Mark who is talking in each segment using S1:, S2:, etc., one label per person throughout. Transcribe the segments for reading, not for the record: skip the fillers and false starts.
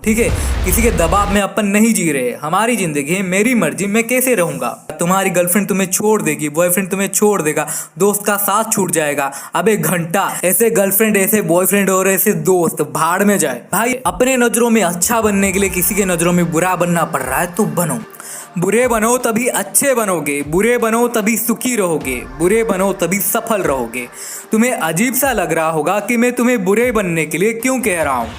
S1: ठीक है। किसी के दबाव में अपन नहीं जी रहे, हमारी जिंदगी है, मेरी मर्जी, मैं कैसे रहूंगा। तुम्हारी गर्लफ्रेंड तुम्हें छोड़ देगी, बॉयफ्रेंड तुम्हें छोड़ देगा, दोस्त का साथ छूट जाएगा, अबे घंटा। ऐसे गर्लफ्रेंड, ऐसे बॉयफ्रेंड और ऐसे दोस्त भाड़ में जाए। भाई अपने नजरों में अच्छा बनने के लिए किसी के नजरों में बुरा बनना पड़ रहा है तो बनो। बुरे बनो तभी अच्छे बनोगे, बुरे बनो तभी सुखी रहोगे, बुरे बनो तभी सफल रहोगे। तुम्हें अजीब सा लग रहा होगा कि मैं तुम्हें बुरे बनने के लिए क्यों कह रहा हूँ।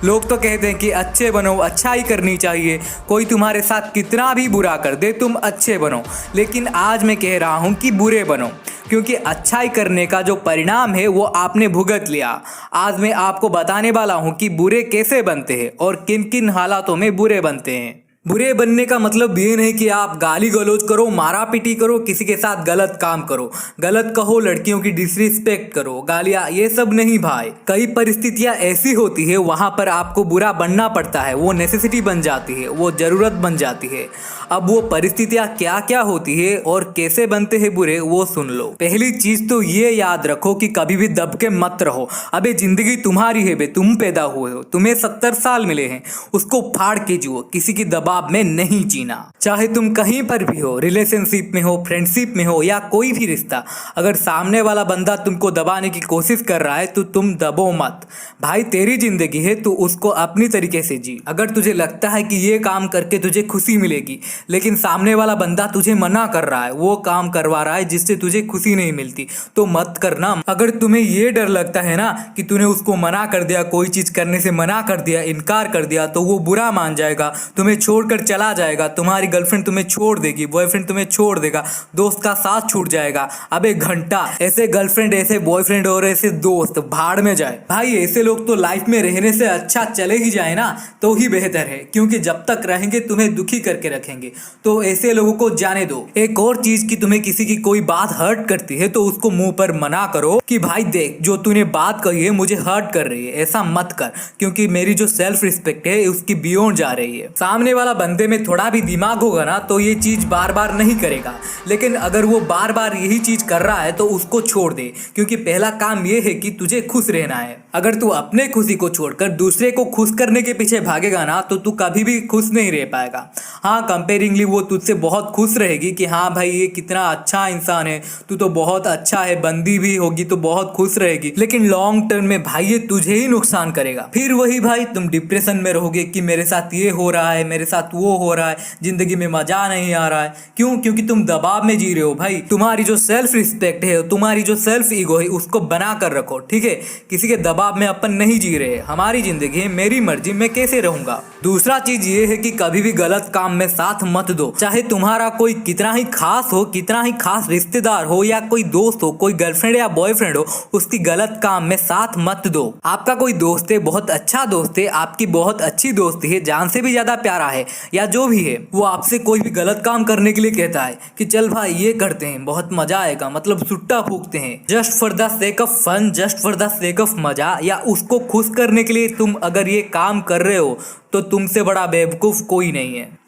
S1: लोग तो कहते हैं कि अच्छे बनो, अच्छाई करनी चाहिए, कोई तुम्हारे साथ कितना भी बुरा कर दे तुम अच्छे बनो। लेकिन आज मैं कह रहा हूँ कि बुरे बनो, क्योंकि अच्छाई करने का जो परिणाम है वो आपने भुगत लिया। आज मैं आपको बताने वाला हूँ कि बुरे कैसे बनते हैं और किन किन हालातों में बुरे बनते हैं। बुरे बनने का मतलब ये नहीं कि आप गाली गलौज करो, मारा पीटी करो, किसी के साथ गलत काम करो, गलत कहो, लड़कियों की डिसरिस्पेक्ट करो, गालियां, ये सब नहीं भाई। कई परिस्थितियां ऐसी होती है वहां पर आपको बुरा बनना पड़ता है, वो नेसेसिटी बन जाती है, वो जरूरत बन जाती है। अब वो परिस्थितियां क्या क्या होती है और कैसे बनते हैं बुरे, वो सुन लो। पहली चीज तो ये याद रखो कि कभी भी दब के मत रहो। अबे जिंदगी तुम्हारी है बे, तुम पैदा हुए हो, तुम्हें 70 साल मिले हैं, उसको फाड़ के जियो, किसी की दबाव में नहीं जीना। चाहे तुम कहीं पर भी हो, रिलेशनशिप में हो, फ्रेंडशिप में हो या कोई भी रिश्ता, अगर सामने वाला बंदा तुमको दबाने की कोशिश कर रहा है तो तुम दबो मत। भाई तेरी जिंदगी है, तू उसको अपनी तरीके से जी। अगर तुझे लगता है कि ये काम करके तुझे खुशी मिलेगी, लेकिन सामने वाला बंदा तुझे मना कर रहा है, वो काम करवा रहा है जिससे तुझे खुशी नहीं मिलती, तो मत करना। अगर तुम्हें ये डर लगता है ना कि तूने उसको मना कर दिया, कोई चीज करने से मना कर दिया, इनकार कर दिया, तो वो बुरा मान जाएगा, तुम्हें छोड़कर चला जाएगा, तुम्हारी गर्लफ्रेंड तुम्हें छोड़ देगी, बॉयफ्रेंड तुम्हें छोड़ देगा, दोस्त का साथ छूट जाएगा, अबे घंटा। ऐसे गर्लफ्रेंड, ऐसे बॉयफ्रेंड और ऐसे दोस्त भाड़ में जाए। भाई ऐसे लोग तो लाइफ में रहने से अच्छा चले ही जाए ना तो ही बेहतर है, क्योंकि जब तक रहेंगे तुम्हें दुखी करके रखेंगे। तो ऐसे लोगों को जाने दो। एक और चीज कि तुम्हें किसी की कोई बात हर्ट करती है तो उसको मुंह पर मना करो कि भाई देख, जो तूने बात कही है मुझे हर्ट कर रही है, ऐसा मत कर, क्योंकि मेरी जो सेल्फ रिस्पेक्ट है उसकी बियॉन्ड जा रही है। सामने वाला बंदे में थोड़ा भी दिमाग होगा ना तो ये चीज बार बार नहीं करेगा, लेकिन अगर वो बार बार यही चीज कर रहा है तो उसको छोड़ दे, क्योंकि पहला काम ये है कि तुझे खुश रहना है। अगर तू अपने खुशी को छोड़कर दूसरे को खुश करने के पीछे भागेगा ना तो तू कभी भी खुश नहीं रह पाएगा। हाँ, कंपेयरिंगली वो तुझसे बहुत खुश रहेगी कि हाँ भाई ये कितना अच्छा इंसान है, तू तो बहुत अच्छा है, बंदी भी होगी तो बहुत खुश रहेगी, लेकिन लॉन्ग टर्म में भाई ये तुझे ही नुकसान करेगा। फिर वही भाई तुम डिप्रेशन में रहोगे कि मेरे साथ ये हो रहा है, मेरे साथ वो हो रहा है, जिंदगी में मजा नहीं आ रहा है। क्यों? क्योंकि तुम दबाव में जी रहे हो। भाई तुम्हारी जो सेल्फ रिस्पेक्ट है, तुम्हारी जो सेल्फ ईगो है, उसको बना कर रखो, ठीक है। किसी के दबाव में अपन नहीं जी रहे, हमारी जिंदगी है, मेरी मर्जी, मैं कैसे रहूंगा। दूसरा चीज ये है कि कभी भी गलत काम में साथ मत दो। चाहे तुम्हारा कोई कितना ही खास हो, कितना ही खास रिश्तेदार हो या कोई दोस्त हो, कोई गर्लफ्रेंड या बॉयफ्रेंड हो, उसकी गलत काम में साथ मत दो। आपका कोई दोस्त है, बहुत अच्छा दोस्त है, आपकी बहुत अच्छी दोस्ती है, जान से भी ज्यादा प्यारा है या जो भी है, वो आपसे कोई भी गलत काम करने के लिए कहता है कि चल भाई ये करते हैं, बहुत मजा आएगा, मतलब सुट्टा फूकते हैं, just for the sake of fun, just for the sake of मजा, या उसको खुश करने के लिए तुम अगर ये काम कर रहे हो तो तुमसे बड़ा बेवकूफ कोई नहीं है।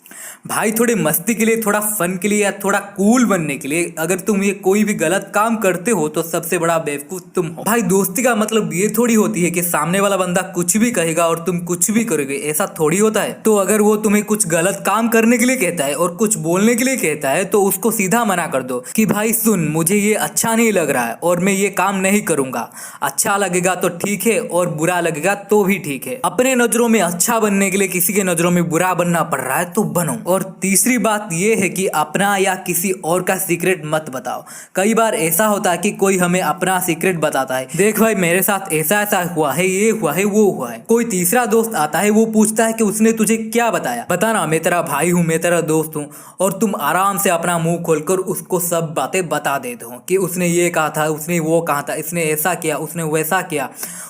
S1: भाई थोड़ी मस्ती के लिए, थोड़ा फन के लिए या थोड़ा कूल बनने के लिए अगर तुम ये कोई भी गलत काम करते हो तो सबसे बड़ा बेवकूफ तुम हो। भाई दोस्ती का मतलब ये थोड़ी होती है कि सामने वाला बंदा कुछ भी कहेगा और तुम कुछ भी करोगे, ऐसा थोड़ी होता है। तो अगर वो तुम्हें कुछ गलत काम करने के लिए कहता है और कुछ बोलने के लिए कहता है तो उसको सीधा मना कर दो कि भाई सुन, मुझे ये अच्छा नहीं लग रहा है और मैं ये काम नहीं करूंगा। अच्छा लगेगा तो ठीक है और बुरा लगेगा तो भी ठीक है। अपने नजरों में अच्छा बनने के लिए किसी के नजरों में बुरा बनना पड़ रहा है तो बनो। और तीसरी बात यह है कि अपना या किसी और का सीक्रेट मत बताओ। कई बार ऐसा होता है कि कोई हमें अपना सीक्रेट बताता है, देख भाई मेरे साथ ऐसा ऐसा हुआ है, ये हुआ है, वो हुआ है। कोई तीसरा दोस्त आता है, वो पूछता है कि उसने तुझे क्या बताया, बताना, मैं तेरा भाई हूँ, मैं तेरा दोस्त हूँ। और तुम आराम से अपना मुंह खोलकर उसको सब बातें बता देते हो कि उसने ये कहा था, उसने वो कहा था, इसने ऐसा किया, उसने वैसा किया,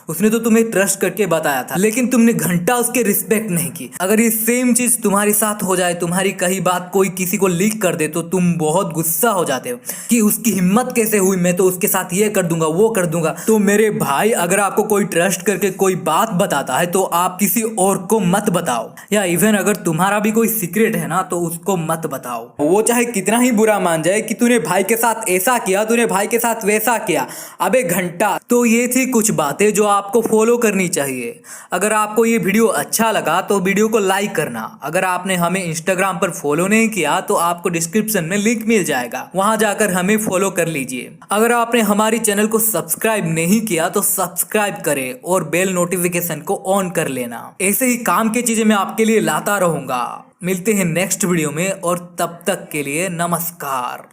S1: उसने तो तुम्हें ट्रस्ट करके बताया था, लेकिन तुमने घंटा उसके रिस्पेक्ट नहीं की। अगर ये सेम चीज तुम्हारे साथ हो जाए, तुम्हारी कही बात कोई किसी को लीक कर दे तो तुम बहुत गुस्सा हो जाते हो कि उसकी हिम्मत कैसे हुई, मैं तो उसके साथ ये कर दूंगा वो कर दूंगा। तो मेरे भाई, अगर आपको कोई ट्रस्ट करके कोई बात बताता है तो आप किसी और को मत बताओ, या इवन अगर तुम्हारा भी कोई सीक्रेट है ना तो उसको मत बताओ। वो चाहे कितना ही बुरा मान जाए कि तूने भाई के साथ ऐसा किया, तूने भाई के साथ वैसा किया, अबे घंटा। तो ये थी कुछ बातें जो आपको फॉलो करनी चाहिए। अगर आपको ये वीडियो अच्छा लगा तो वीडियो को लाइक करना। अगर आपने हमें इंस्टाग्राम पर फॉलो नहीं किया तो आपको डिस्क्रिप्शन में लिंक मिल जाएगा, वहां जाकर हमें फॉलो कर लीजिए। अगर आपने हमारी चैनल को सब्सक्राइब नहीं किया तो सब्सक्राइब करें और बेल नोटिफिकेशन को ऑन कर लेना। ऐसे ही काम की चीजें मैं आपके लिए लाता रहूंगा। मिलते हैं नेक्स्ट वीडियो में, और तब तक के लिए नमस्कार।